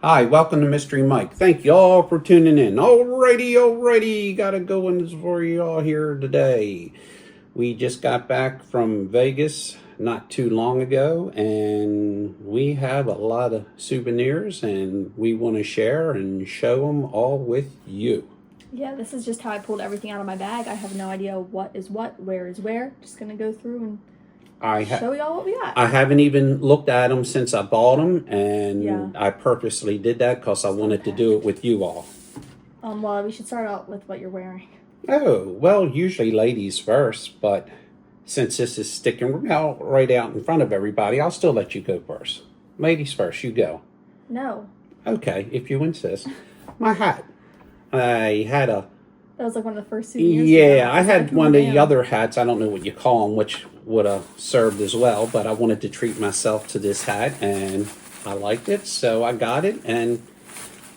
Hi, welcome to Mystery Mike. Thank you all for tuning in. Alrighty, gotta go in for you all here today. We just got back from Vegas not too long ago, and we have a lot of souvenirs, and we want to share and show them all with you. Yeah, this is just how I pulled everything out of my bag. I have no idea what is what, where is where. Just gonna go through and show y'all what we got. I haven't even looked at them since I bought them, and Yeah. I purposely did that because I wanted to do it with you all. Well, we should start out with what you're wearing. Oh, well, usually ladies first, but since this is sticking out right out in front of everybody, I'll still let you go first. Ladies first, you go. No. Okay, if you insist. My hat. I had a... That was like one of the first souvenirs. Yeah, I had one of the other hats. I don't know what you call them, which would have served as well, but I wanted to treat myself to this hat, and I liked it, so I got it, and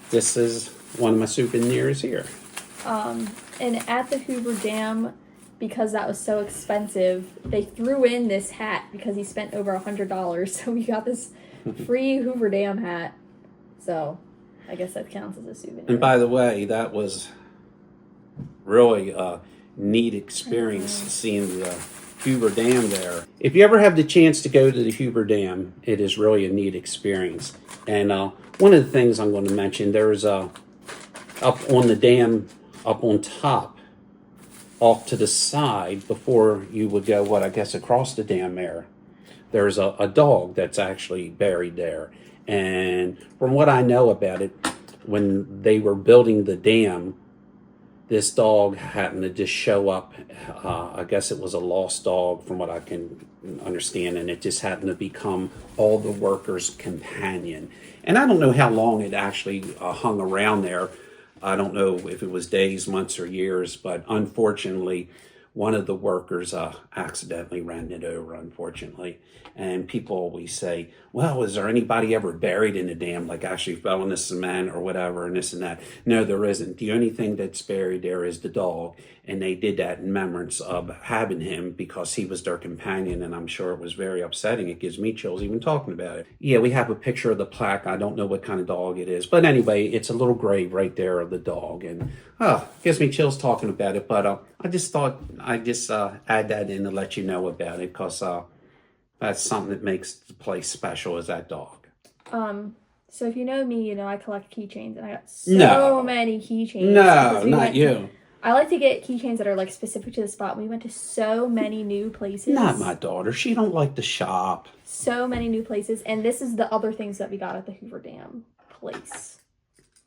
this is one of my souvenirs here. And at the Hoover Dam, because that was so expensive, they threw in this hat because he spent over $100. So we got this free Hoover Dam hat. So I guess that counts as a souvenir. And by the way, that was really a neat experience seeing the Hoover Dam there. If you ever have the chance to go to the Hoover Dam, it is really a neat experience. And one of the things I'm going to mention, there's up on the dam, up on top, off to the side, before you would go, what I guess across the dam there's a dog that's actually buried there. And from what I know about it, when they were building the dam, this dog happened to just show up. I guess it was a lost dog from what I can understand, and it just happened to become all the workers' companion. And I don't know how long it actually hung around there. I don't know if it was days, months, or years, but unfortunately, one of the workers accidentally ran it over, unfortunately. And people always say, well, is there anybody ever buried in the dam, like actually fell in the cement or whatever, and this and that? No, there isn't. The only thing that's buried there is the dog. And they did that in remembrance of having him because he was their companion, and I'm sure it was very upsetting. It gives me chills even talking about it. Yeah, we have a picture of the plaque. I don't know what kind of dog it is. But anyway, it's a little grave right there of the dog. And gives me chills talking about it. But I just thought I'd just add that in to let you know about it because that's something that makes the place special, is that dog. So if you know me, you know I collect keychains, and I got so many keychains. No, not you. I like to get keychains that are like specific to the spot. We went to so many new places. Not my daughter. She don't like to shop. So many new places. And this is the other things that we got at the Hoover Dam place,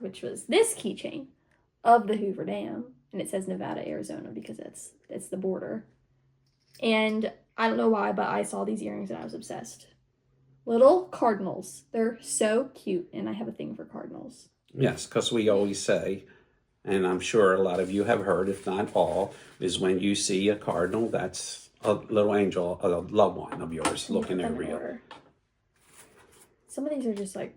which was this keychain of the Hoover Dam. And it says Nevada, Arizona because it's the border. And I don't know why, but I saw these earrings and I was obsessed. Little cardinals. They're so cute. And I have a thing for cardinals. Yes, because we always say, and I'm sure a lot of you have heard, if not all, is when you see a cardinal, that's a little angel, a loved one of yours looking over you. Some of these are just like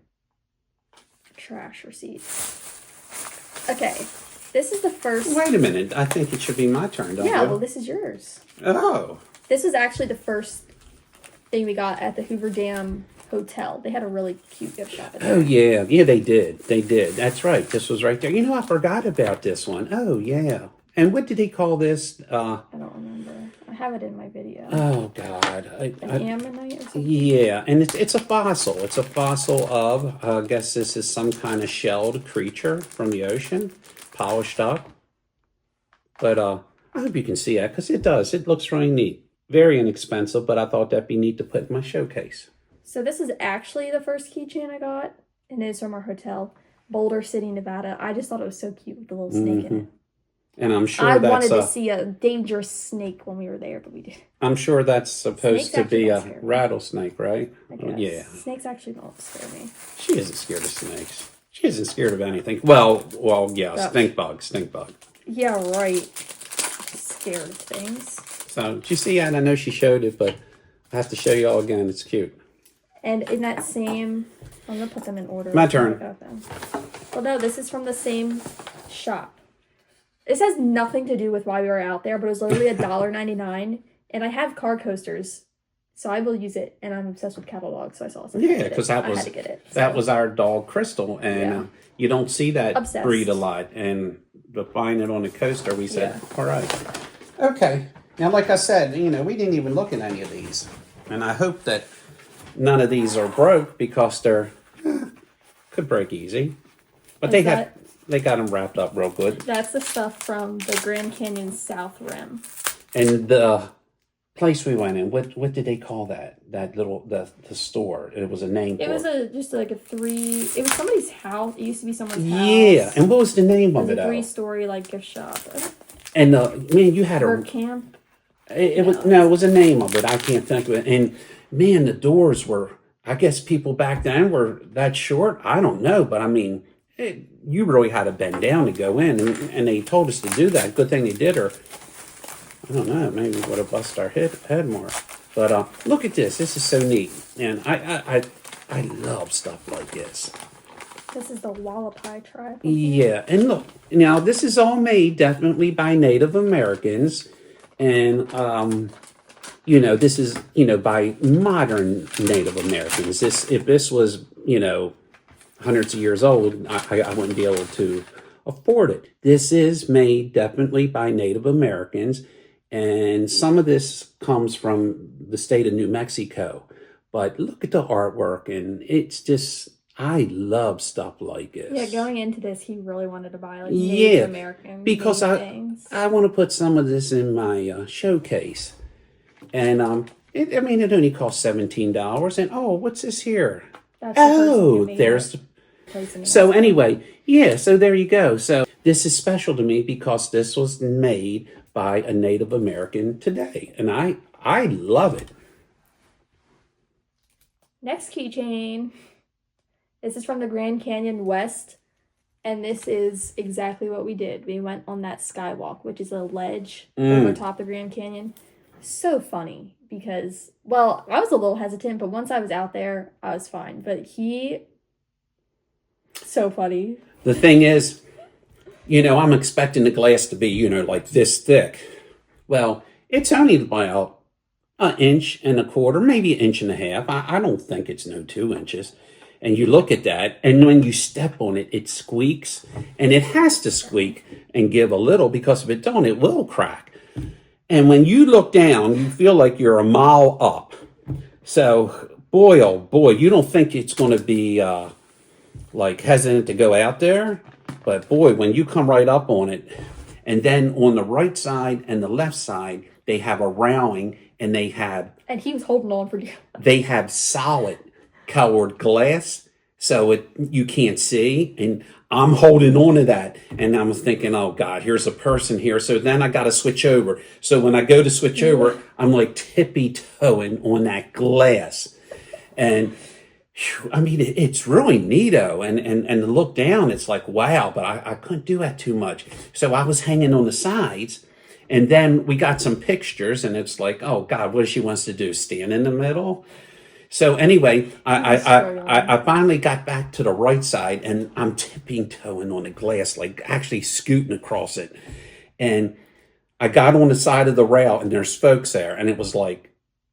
trash receipts. Okay, this is the first. Wait a minute, I think it should be my turn, don't you? Yeah, well, this is yours. Oh. This is actually the first thing we got at the Hoover Dam Hotel. They had a really cute gift shop. Oh, yeah. Yeah, they did. They did. That's right. This was right there. You know, I forgot about this one. Oh, yeah. And what did he call this? I don't remember. I have it in my video. Oh, God. An ammonite or something? Yeah, and it's a fossil. It's a fossil of, I guess this is some kind of shelled creature from the ocean, polished up. But I hope you can see that, because it does. It looks really neat. Very inexpensive, but I thought that'd be neat to put in my showcase. So this is actually the first keychain I got, and it's from our hotel, Boulder City, Nevada. I just thought it was so cute with the little snake in it. And I'm sure I wanted to see a dangerous snake when we were there, but we did. I'm sure that's supposed to be a rattlesnake, right? I guess. Yeah. Snakes actually don't scare me. She isn't scared of snakes. She isn't scared of anything. Well, yeah, stink bug. Yeah, right. Scared of things. So, did you see that? I know she showed it, but I have to show you all again. It's cute. And in that same, I'm going to put them in order. My turn. Well, no, this is from the same shop. This has nothing to do with why we were out there, but it was literally $1.99. And I have car coasters So I will use it, and I'm obsessed with cattle dogs, so I saw it. Yeah, because I had to get it. that was our dog Crystal, and you don't see that Obsessed. breed a lot. And to find it on the coaster, we said, Yeah. all right, okay. Now, like I said, we didn't even look at any of these, and I hope that none of these are broke because they're could break easy, but they got them wrapped up real good. That's the stuff from the Grand Canyon South Rim. And the place we went in, what did they call that? That little the store. It was a name. It was just like a three. It was somebody's house. It used to be someone's house. Yeah, and what was the name of it? It was a 3-story like gift shop. And man, you had a camp. It was a name of it. I can't think of it. And man, the doors were. I guess people back then were that short. I don't know, but I mean, you really had to bend down to go in, and they told us to do that. Good thing they did, or I don't know, maybe we would have busted our head more. But look at this. This is so neat, and I love stuff like this. This is the Wallapai tribe. Yeah, and look, now this is all made definitely by Native Americans, and this is by modern Native Americans. If this was hundreds of years old, I wouldn't be able to afford it. This is made definitely by Native Americans. And some of this comes from the state of New Mexico. But look at the artwork, and it's just, I love stuff like this. Yeah, going into this, he really wanted to buy Native American because I want to put some of this in my showcase. And it only cost $17. And what's this here? There's the so anyway, so there you go. So this is special to me because this was made by a Native American today, and I love it. Next keychain. This is from the Grand Canyon West, and this is exactly what we did. We went on that skywalk, which is a ledge over top the Grand Canyon. So funny because, well, I was a little hesitant, but once I was out there, I was fine. But so funny. The thing is, I'm expecting the glass to be, like this thick. Well, it's only about 1.25 inches, maybe 1.5 inches. I don't think it's 2 inches. And you look at that, and when you step on it, it squeaks. And it has to squeak and give a little, because if it don't, it will crack. And when you look down, you feel like you're a mile up. So, boy, oh boy, you don't think it's going to be hesitant to go out there. But boy, when you come right up on it, and then on the right side and the left side, they have a railing, and and he was holding on for dear. They have solid colored glass, so you can't see, and I'm holding on to that, and I was thinking, oh God, here's a person here. So then I got to switch over. So when I go to switch over, I'm like tippy-toeing on that glass, and it's really neato, and to look down, it's like, wow, but I couldn't do that too much. So I was hanging on the sides, and then we got some pictures, and it's like, oh God, what does she wants to do? Stand in the middle? So anyway, I finally got back to the right side, and I'm tippy-toeing on the glass, like actually scooting across it. And I got on the side of the rail, and there's folks there, and it was like,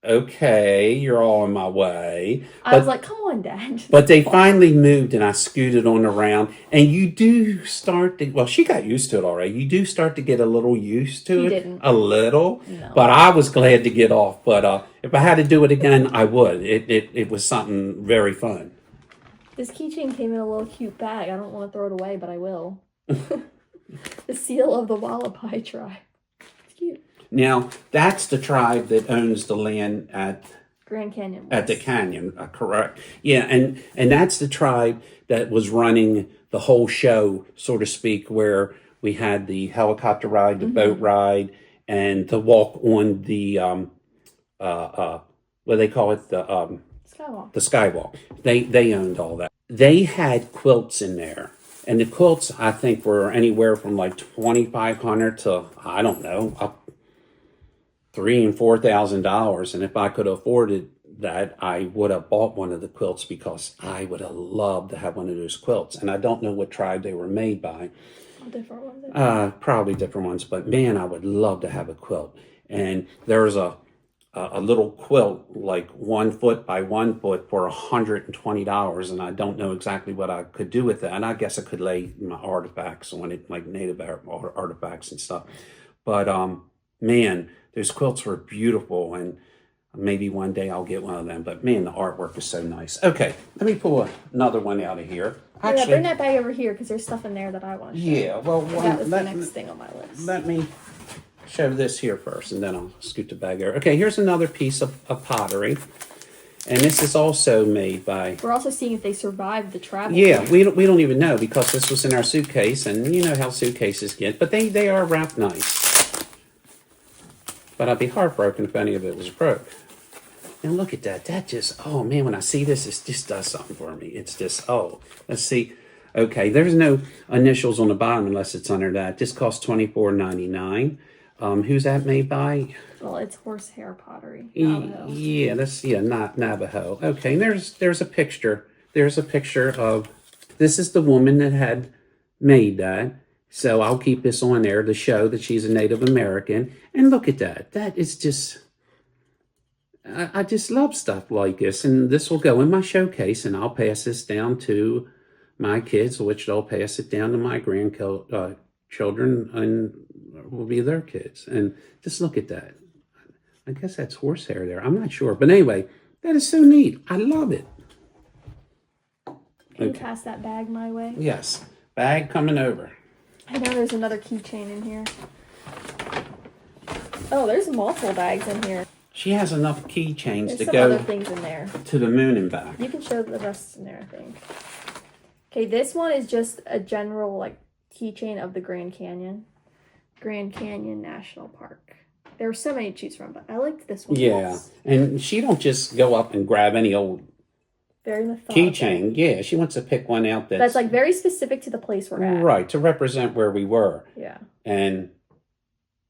okay, you're all in my way. I was like, come on, Dad. But they finally moved, and I scooted on around. And you do start to, well, she got used to it already. You do start to get a little used to it. Didn't. A little. No. But I was glad to get off. But if I had to do it again, I would. It was something very fun. This keychain came in a little cute bag. I don't want to throw it away, but I will. The seal of the Wallapai tribe. It's cute. Now, that's the tribe that owns the land at Grand Canyon West. At the canyon, correct. Yeah, and that's the tribe that was running the whole show, so to speak, where we had the helicopter ride, the boat ride, and the walk on the, what do they call it? The Skywalk. The skywalk. They owned all that. They had quilts in there. And the quilts, I think, were anywhere from like $2,500 to, I don't know, up $3,000 and $4,000, and if I could have afforded that, I would have bought one of the quilts because I would have loved to have one of those quilts. And I don't know what tribe they were made by. Different ones. Probably different ones, but man, I would love to have a quilt. And there's a a little quilt, like 1 foot by 1 foot, for $120, and I don't know exactly what I could do with that. And I guess I could lay my artifacts on it, like native artifacts and stuff. But man, those quilts were beautiful, and maybe one day I'll get one of them. But man, the artwork is so nice. Okay, let me pull another one out of here. Actually, yeah, bring that bag over here because there's stuff in there that I want to show. Yeah, well, that was the next thing on my list. Let me show this here first, and then I'll scoot the bag over. Okay, here's another piece of pottery, and this is also made by. We're also seeing if they survived the travel. Yeah, we don't even know because this was in our suitcase, and you know how suitcases get, but they are wrapped nice. But I'd be heartbroken if any of it was broke. And look at that. That just, oh man, when I see this, it just does something for me. It's just, oh, let's see. Okay, there's no initials on the bottom unless it's under that. This costs $24.99. Who's that made by? Well, it's horsehair pottery. Navajo. Yeah, not Navajo. Okay, and there's a picture. There's a picture of, this is the woman that had made that. So I'll keep this on there to show that she's a Native American. And look at that. That is just, I just love stuff like this. And this will go in my showcase, and I'll pass this down to my kids, which they'll pass it down to my grandchildren, and will be their kids. And just look at that. I guess that's horsehair there. I'm not sure. But anyway, that is so neat. I love it. Can you pass that bag my way? Yes. Bag coming over. I know there's another keychain in here. Oh, there's multiple bags in here. She has enough keychains to some go other things in there. To the moon and back. You can show the rest in there, I think. Okay, this one is just a general like keychain of the Grand Canyon National Park. There are so many to choose from, but I liked this one. Yeah, and she don't just go up and grab any old very methodical keychain. Yeah, she wants to pick one out that's like very specific to the place we're at. Right, to represent where we were. Yeah. And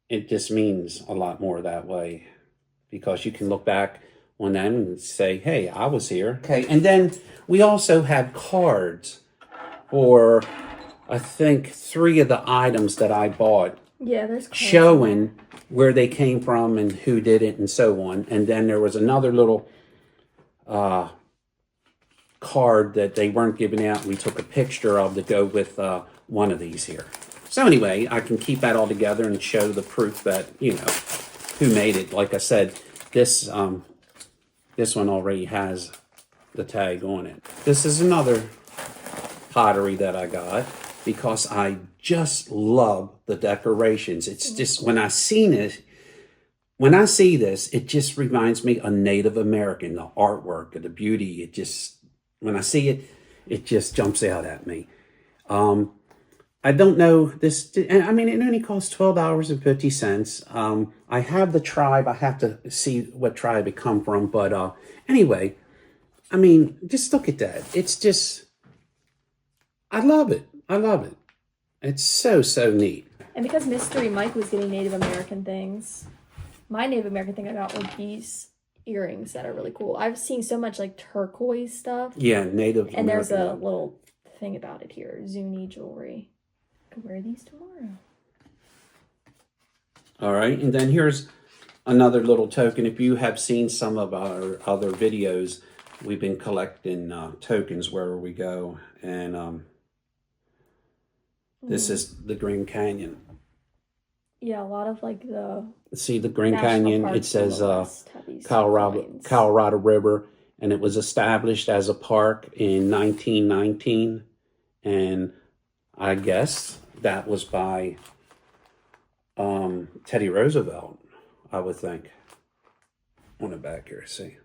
it just means a lot more that way, because you can look back on them and say, hey, I was here. Okay, and then we also have cards for, I think, 3 of the items that I bought. Yeah, there's cards showing where they came from and who did it and so on. And then there was another little card that they weren't giving out. We took a picture of to go with one of these here. So anyway, I can keep that all together and show the proof that, you know, who made it. Like I said, this one already has the tag on it. This is another pottery that I got because I just love the decorations. It's just, when I see this, it just reminds me of Native American, the artwork, the beauty. It just, when I see it, it just jumps out at me. I don't know this. I mean, it only costs $12.50. I have the tribe. I have to see what tribe it come from. But anyway, I mean, just look at that. It's just, I love it. I love it. It's so, so neat. And because Mystery Mike was getting Native American things, my Native American thing I got were these earrings that are really cool. I've seen so much like turquoise stuff. Yeah, Native and American. There's a little thing about it here. Zuni jewelry. I could wear these tomorrow. All right, and then here's another little token. If you have seen some of our other videos, we've been collecting tokens wherever we go. And this is the Grand Canyon. Yeah, a lot of like the... See the Grand Canyon, it says Colorado River, and it was established as a park in 1919. And I guess that was by Teddy Roosevelt, I would think. On the back here, see.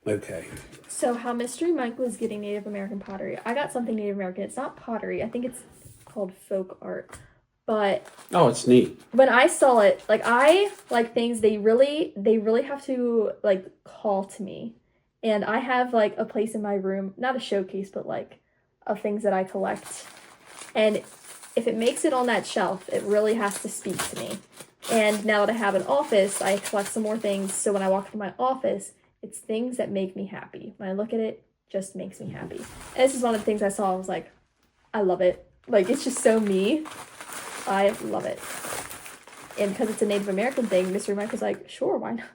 Okay. So how Mystery Mike was getting Native American pottery. I got something Native American. It's not pottery. I think it's called folk art. But oh, it's neat. When I saw it, like I like things they really have to like call to me. And I have like a place in my room, not a showcase, but like of things that I collect. And if it makes it on that shelf, it really has to speak to me. And now that I have an office, I collect some more things. So when I walk into my office, it's things that make me happy. When I look at it, it just makes me happy. And this is one of the things I saw. I was like, I love it. Like, it's just so me. I love it. And because it's a Native American thing, Mr. Mike was like, sure, why not?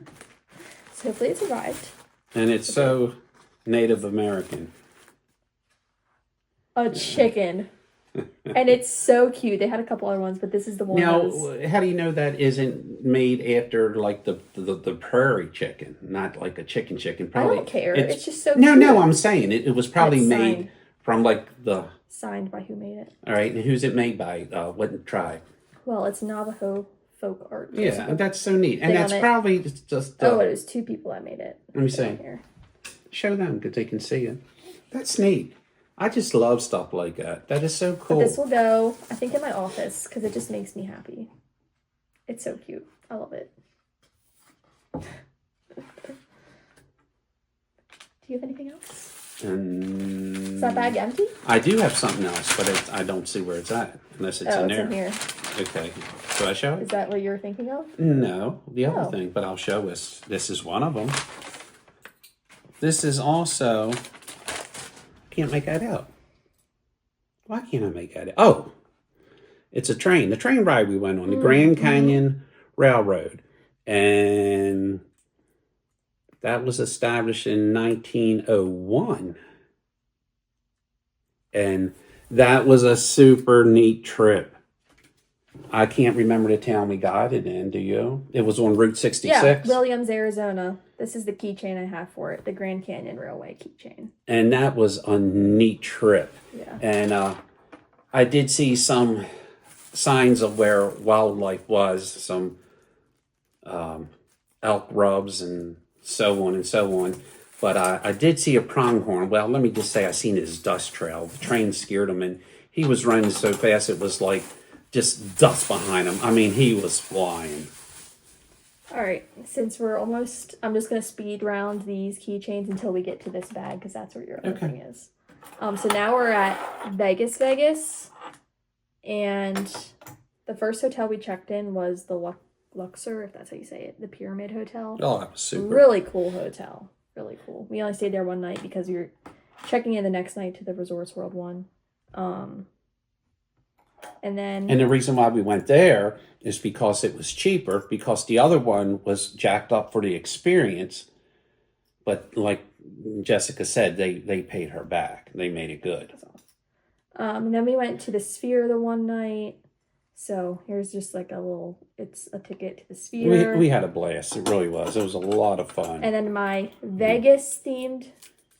So hopefully it survived. And it's so Native American. A chicken. And it's so cute. They had a couple other ones, but this is the one. Now, how do you know that isn't made after like the prairie chicken, not like a chicken? Probably. I don't care. It's just so no, cute. No. I'm saying it was probably made signed. from like the. Signed by who made it? All right, and who's it made by? What tribe? Well, it's Navajo folk art. Yeah, and that's so neat, and that's probably just. Oh, it was 2 people that made it. Let me see. Show them because they can see it. That's neat. I just love stuff like that. That is so cool. But this will go, I think, in my office because it just makes me happy. It's so cute. I love it. Do you have anything else? Is that bag empty? I do have something else, but I don't see where it's at unless it's in there. In here. Okay. Do I show it? Is that what you're thinking of? No, the other thing, but I'll show us. This is one of them. This is also. Can't make that out. Why can't I make that out? Oh, it's a train. The train ride we went on, the Grand Canyon Railroad. And that was established in 1901. And that was a super neat trip. I can't remember the town we got it in, do you? It was on Route 66? Yeah, Williams, Arizona. This is the keychain I have for it, the Grand Canyon Railway keychain. And that was a neat trip. Yeah. And I did see some signs of where wildlife was, some elk rubs and so on and so on. But I did see a pronghorn. Well, let me just say I seen his dust trail. The train scared him, and he was running so fast it was like just dust behind him. I mean, he was flying. All right, since we're almost, I'm just going to speed round these keychains until we get to this bag because that's where your other thing is. So now we're at Vegas, and the first hotel we checked in was the Luxor, if that's how you say it, the Pyramid Hotel. Oh, that was super. Really cool hotel. Really cool. We only stayed there one night because we were checking in the next night to the Resorts World one. And the reason why we went there is because it was cheaper, because the other one was jacked up for the experience. But like Jessica said, they paid her back. They made it good. And then we went to the Sphere the one night. So here's just like it's a ticket to the Sphere. We had a blast. It really was. It was a lot of fun. And then my Vegas themed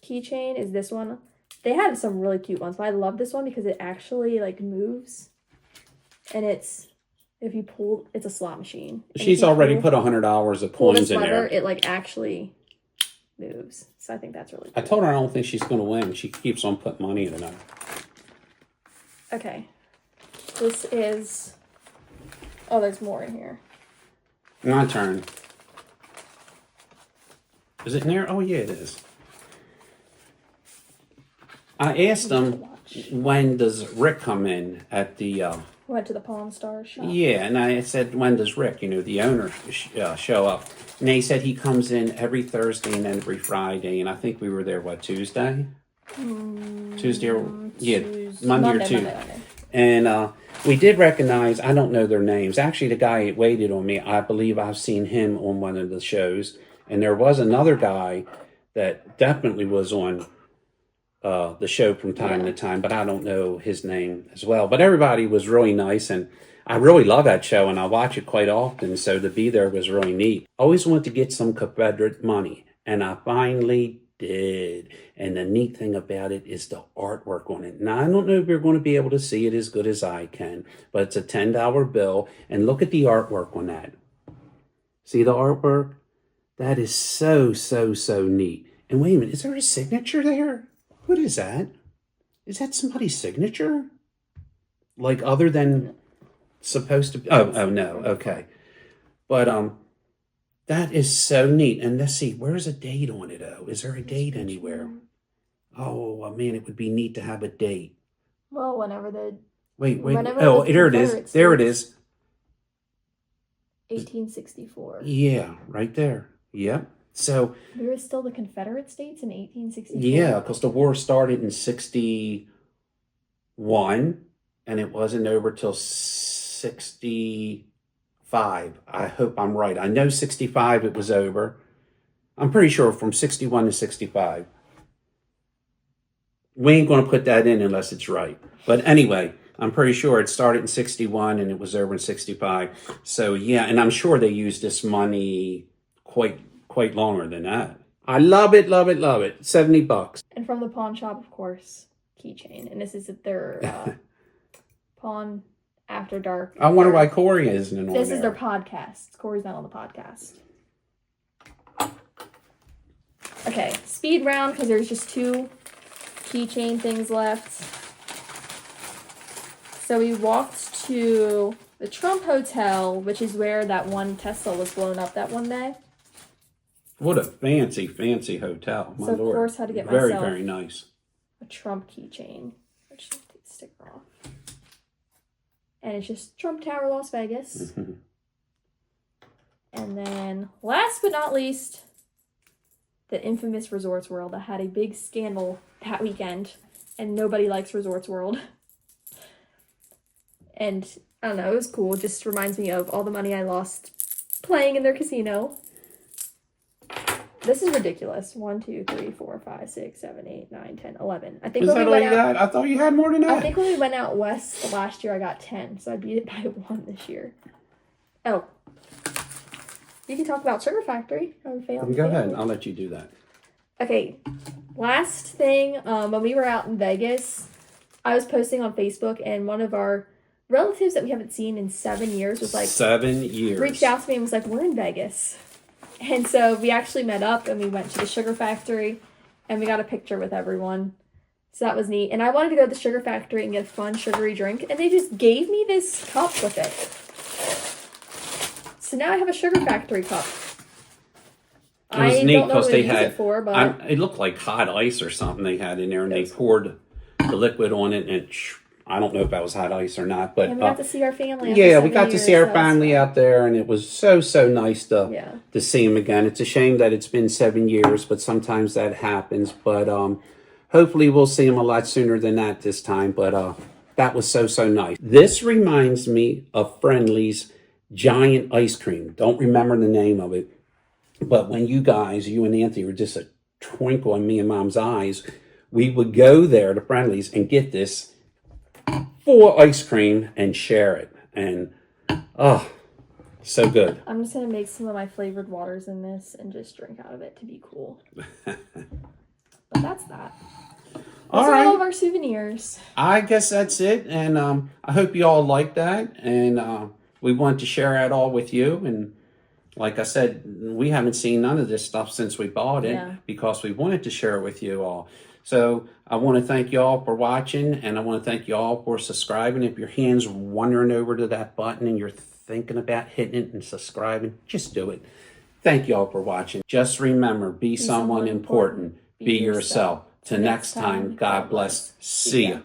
keychain is this one. They had some really cute ones, but I love this one because it actually like moves. And it's, if you pull, it's a slot machine. She's already put $100 of coins in there. It like actually moves. So I think that's really cool. I told her I don't think she's going to win. She keeps on putting money in it. Okay. This is, oh, there's more in here. My turn. Is it in there? Oh, yeah, it is. I asked them, when does Rick come in at the... Went to the Pawn Stars shop. Yeah, and I said, when does Rick, the owner, show up? And they said he comes in every Thursday and every Friday. And I think we were there, Tuesday? Tuesday or... Yeah, Monday or Tuesday. Monday. And we did recognize, I don't know their names. Actually, the guy that waited on me, I believe I've seen him on one of the shows. And there was another guy that definitely was on... the show from time to time, but I don't know his name as well. But everybody was really nice, and I really love that show, and I watch it quite often, so to be there was really neat. I always wanted to get some Confederate money, and I finally did. And the neat thing about it is the artwork on it. Now, I don't know if you're going to be able to see it as good as I can, but it's a $10 bill, and look at the artwork on that. See the artwork? That is so, so, so neat. And wait a minute, is there a signature there? What is that? Is that somebody's signature? Like other than supposed to be? Oh no, okay. But that is so neat. And let's see, where's a date on it? Oh, is there a date anywhere? Oh man, it would be neat to have a date. Well, whenever the wait. Oh, there it is. There it is. 1864. Yeah, right there. Yep. So we were still the Confederate States in 1864. Yeah, because the war started in 61, and it wasn't over till 64. 65. I hope I'm right. I know 65 it was over. I'm pretty sure from 61 to 65. We ain't going to put that in unless it's right. But anyway, I'm pretty sure it started in 61 and it was over in 65. So yeah, and I'm sure they used this money quite longer than that. I love it, love it, love it. $70. And from the pawn shop, of course, keychain. And this is their pawn after dark. I wonder why Corey isn't on This there. is their podcast. Corey's not on the podcast. Okay, speed round because there's just 2 keychain things left. So we walked to the Trump Hotel, which is where that one Tesla was blown up that one day. What a fancy, fancy hotel. My So of Lord. course had to get very, myself very nice. a Trump keychain. Let's just take the sticker off. And it's just Trump Tower, Las Vegas. And then last but not least, the infamous Resorts World that had a big scandal that weekend, and nobody likes Resorts World. And I don't know, it was cool. It just reminds me of all the money I lost playing in their casino. This is ridiculous. 1, 2, 3, 4, 5, 6, 7, 8, 9, 10, 11. I think Is when that we all went you out, got? I thought you had more than that. I think when we went out west last year, I got 10, so I beat it by 1 this year. Oh, you can talk about Sugar Factory. Go ahead. I'll let you do that. Okay, last thing. When we were out in Vegas, I was posting on Facebook, and one of our relatives that we haven't seen in 7 years was like 7 years. reached out to me and was like, "We're in Vegas." And so we actually met up and we went to the Sugar Factory and we got a picture with everyone. So that was neat. And I wanted to go to the Sugar Factory and get a fun sugary drink. And they just gave me this cup with it. So now I have a Sugar Factory cup. It was I neat don't know because what they to use had, it for, but it looked like hot ice or something they had in there, and they poured the liquid on it, and I don't know if that was hot ice or not, but and we got to see our family. After yeah, we 7 got to years, see our so family out there, and it was so nice to see them again. It's a shame that it's been 7 years, but sometimes that happens. But hopefully we'll see them a lot sooner than that this time. But that was so nice. This reminds me of Friendly's giant ice cream. Don't remember the name of it, but when you and Anthony were just a twinkle in me and Mom's eyes, we would go there to Friendly's and get this full ice cream and share it. And so good. I'm just going to make some of my flavored waters in this and just drink out of it to be cool. But that's that. Those are all of our souvenirs. I guess that's it. And I hope you all like that. And we want to share it all with you. And like I said, we haven't seen none of this stuff since we bought it because we wanted to share it with you all. So I want to thank you all for watching, and I want to thank you all for subscribing. If your hand's wandering over to that button and you're thinking about hitting it and subscribing, just do it. Thank you all for watching. Just remember, be someone important. Be yourself. Till next time, God bless. See ya.